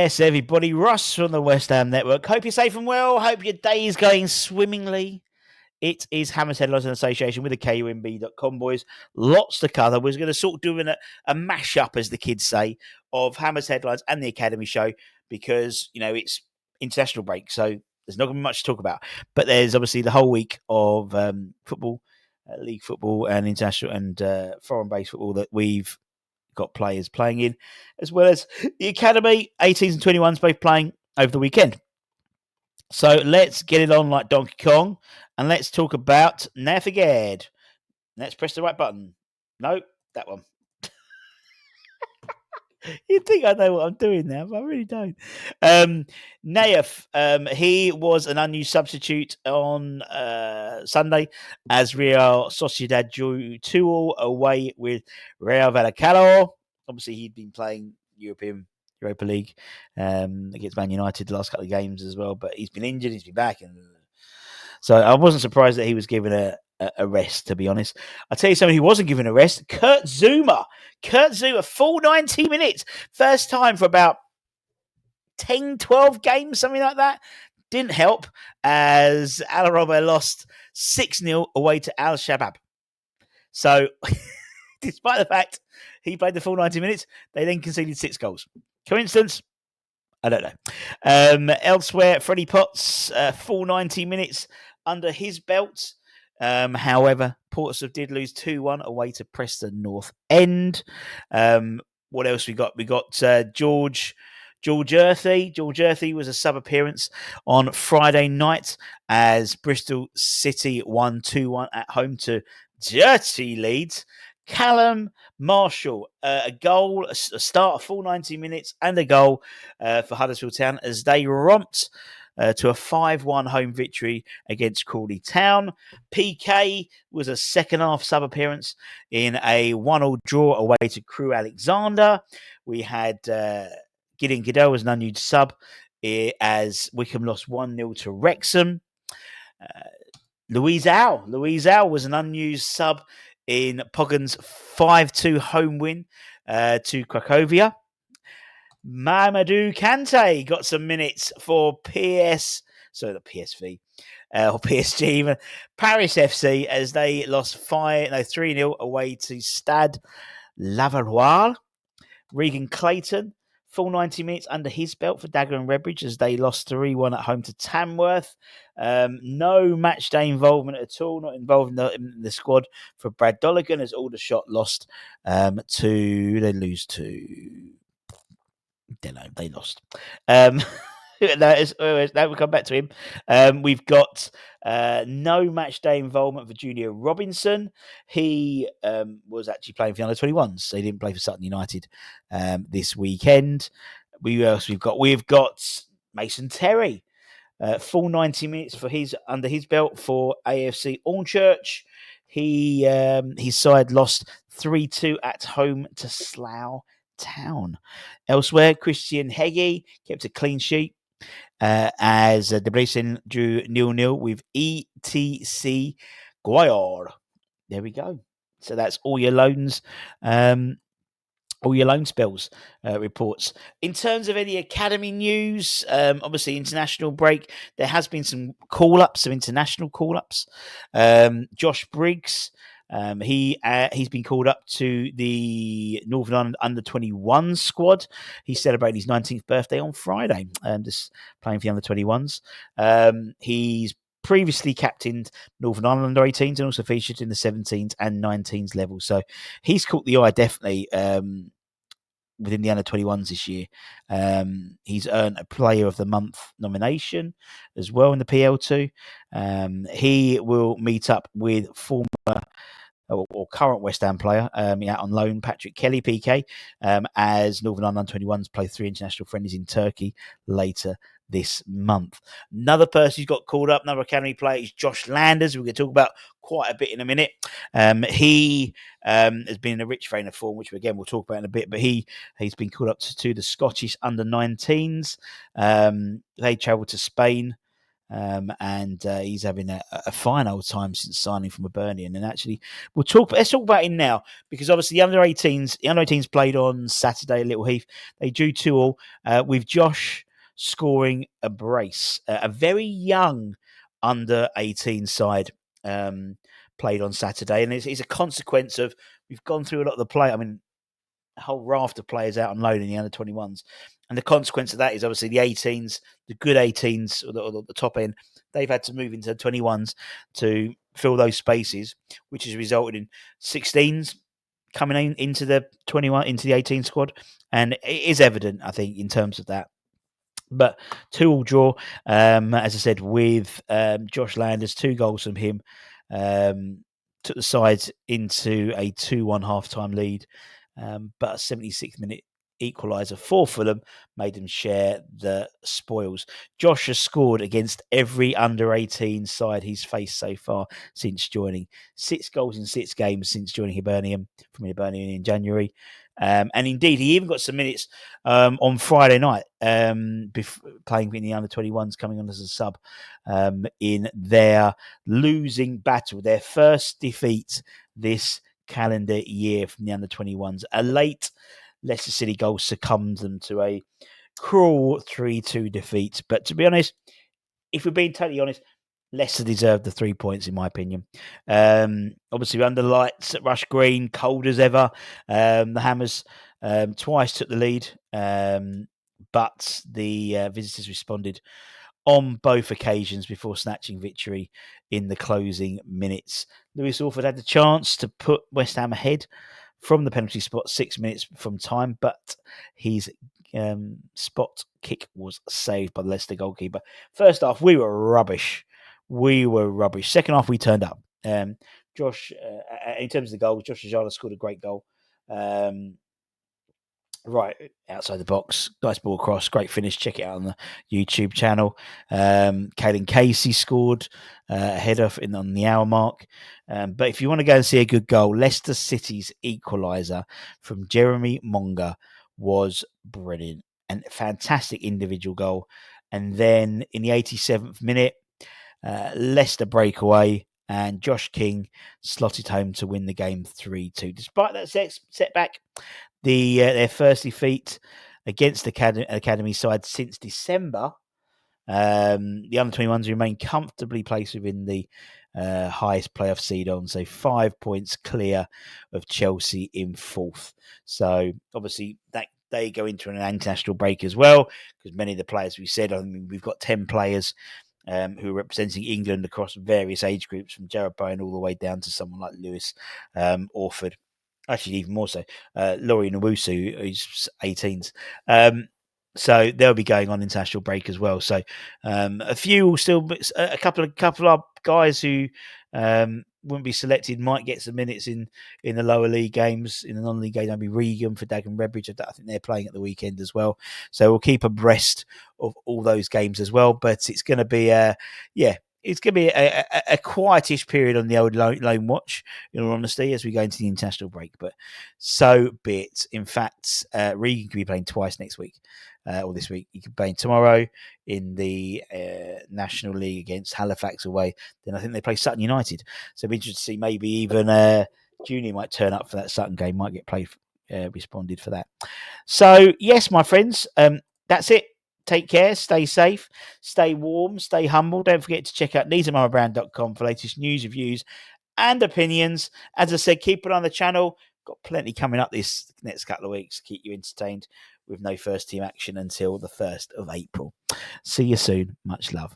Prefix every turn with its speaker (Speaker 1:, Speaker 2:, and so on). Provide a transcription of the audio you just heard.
Speaker 1: Yes, everybody. Russ from the West Ham Network. Hope you're safe and well. Hope your day is going swimmingly. It is Hammers Headlines in association with the KUMB.com, boys. Lots to cover. We're going to sort of doing a mash-up, as the kids say, of Hammers Headlines and the Academy show because, it's international break, so there's not going to be much to talk about. But there's obviously the whole week of football, league football and international and foreign-based football that we've got players playing in, as well as the Academy, 18s and 21s both playing over the weekend. So let's get it on like Donkey Kong, and let's talk about Nafigad. Let's press the right button. No, that one. You'd think I know what I'm doing now, but I really don't. Nayef, he was an unused substitute on Sunday as Real Sociedad drew 2-2 away with Real Vallecano. Obviously, he'd been playing Europa League against Man United the last couple of games as well, but he's been injured, he's been back, and so I wasn't surprised that he was given a rest, to be honest. I'll tell you someone who wasn't given a rest, Kurt Zuma, full 90 minutes, first time for about 10, 12 games, something like that. Didn't help as Al Arabi lost 6-0 away to Al Shabab. So, despite the fact he played the full 90 minutes, they then conceded 6 goals. Coincidence? I don't know. Elsewhere, Freddie Potts, full 90 minutes under his belt. However, Portsmouth did lose 2-1 away to Preston North End. What else we got? We got George Earthy. George Earthy was a sub-appearance on Friday night as Bristol City won 2-1 at home to dirty Leeds. Callum Marshall, a goal, a start, a full 90 minutes, and a goal for Huddersfield Town as they romped to a 5-1 home victory against Crawley Town. PK was a second-half sub-appearance in a 1-1 draw away to Crewe Alexander. We had Gideon Goodell as an unused sub as Wickham lost 1-0 to Wrexham. Louise Owl was an unused sub in Poggen's 5-2 home win to Cracovia. Mamadou Kante got some minutes for PSG even, Paris FC as they lost 3-0 away to Stade Lavallois. Regan Clayton, full 90 minutes under his belt for Dagger and Redbridge as they lost 3-1 at home to Tamworth. No match day involvement at all, not involved in the squad for Brad Dolligan as Aldershot lost they lost. We'll come back to him. We've got no match day involvement for Junior Robinson. He was actually playing for the under-21s, so he didn't play for Sutton United this weekend. We've got Mason Terry, full 90 minutes for under his belt for AFC Hornchurch. His side lost 3-2 at home to Slough Town. Elsewhere, Christian Heggie kept a clean sheet as Debrecen drew 0-0 with ETC Guayar. There we go. So that's all your loans. All your loan spells reports. In terms of any academy news, obviously international break, there has been some international call-ups. Josh Briggs, he's been called up to the Northern Ireland under-21 squad. He's celebrating his 19th birthday on Friday, just playing for the under-21s. He's previously captained Northern Ireland under-18s and also featured in the 17s and 19s level. So he's caught the eye definitely within the under-21s this year. He's earned a Player of the Month nomination as well in the PL2. He will meet up with former or current West Ham player out on loan, Patrick Kelly, PK, as Northern Ireland under-21s play 3 international friendlies in Turkey later this month. Another person who's got called up, another academy player, is Josh Landers. We're going to talk about quite a bit in a minute. He has been in a rich vein of form, which again we'll talk about in a bit, but he's been called up to the Scottish under-19s. They travelled to Spain and he's having a fine old time since signing from Hibernian. And actually, let's talk about him now, because obviously the under 18s played on Saturday at Little Heath. They drew 2-2 with Josh scoring a brace. A very young under 18 side played on Saturday, and it's a consequence of we've gone through a lot of the play. I mean, a whole raft of players out on loan in the under 21s. And the consequence of that is obviously the 18s, the good 18s, or the top end, they've had to move into the 21s to fill those spaces, which has resulted in 16s coming into the 21, into the 18 squad. And it is evident, I think, in terms of that. But 2-2 draw, as I said, with Josh Landers, 2 goals from him. Took the sides into a 2-1 half-time lead. But a 76th minute equaliser for Fulham made them share the spoils. Josh has scored against every under 18 side he's faced so far since joining. 6 goals in 6 games since joining Hibernian in January. And indeed, he even got some minutes on Friday night, playing in the under 21s, coming on as a sub in their losing battle, their first defeat this calendar year from the under 21s. A late Leicester City goal succumbed them to a cruel 3-2 defeat. But to be honest, if we're being totally honest, Leicester deserved the 3 points, in my opinion. Obviously, under lights at Rush Green, cold as ever. The Hammers twice took the lead, but the visitors responded on both occasions before snatching victory in the closing minutes. Lewis Orford had the chance to put West Ham ahead from the penalty spot 6 minutes from time, but his spot kick was saved by the Leicester goalkeeper. First half, we were rubbish. Second half, we turned up. Josh, in terms of the goals, Josh Ajala scored a great goal. Right outside the box, nice ball across, great finish. Check it out on the YouTube channel. Caden Casey scored a header on the hour mark. But if you want to go and see a good goal, Leicester City's equaliser from Jeremy Monga was brilliant and fantastic individual goal. And then in the 87th minute, Leicester breakaway and Josh King slotted home to win the game 3-2. Despite that setback, their first defeat against the academy side since December, the under 21s remain comfortably placed within the highest playoff seed on, so 5 points clear of Chelsea in fourth. So obviously that they go into an international break as well, because many of the players we said, I mean, we've got 10 players who are representing England across various age groups, from Jared Bowen all the way down to someone like Lewis Orford. Actually, even more so, Laurie Nwusu, who's 18s. So they'll be going on international break as well. So a few will still, a couple of guys who wouldn't be selected might get some minutes in the lower league games. In the non-league game, that'll be Regan for Dagenham Redbridge. I think they're playing at the weekend as well. So we'll keep abreast of all those games as well. But it's going to be it's going to be a quietish period on the old loan watch, in all honesty, as we go into the international break. But so be it. In fact, Regan could be playing twice next week, or this week. He could play tomorrow in the National League against Halifax away. Then I think they play Sutton United. So it'll be interesting to see, maybe even Junior might turn up for that Sutton game, might get responded for that. So, yes, my friends, that's it. Take care, stay safe, stay warm, stay humble. Don't forget to check out neesamamabrand.com for latest news, reviews, and opinions. As I said, keep it on the channel. Got plenty coming up this next couple of weeks to keep you entertained, with no first team action until the 1st of April. See you soon. Much love.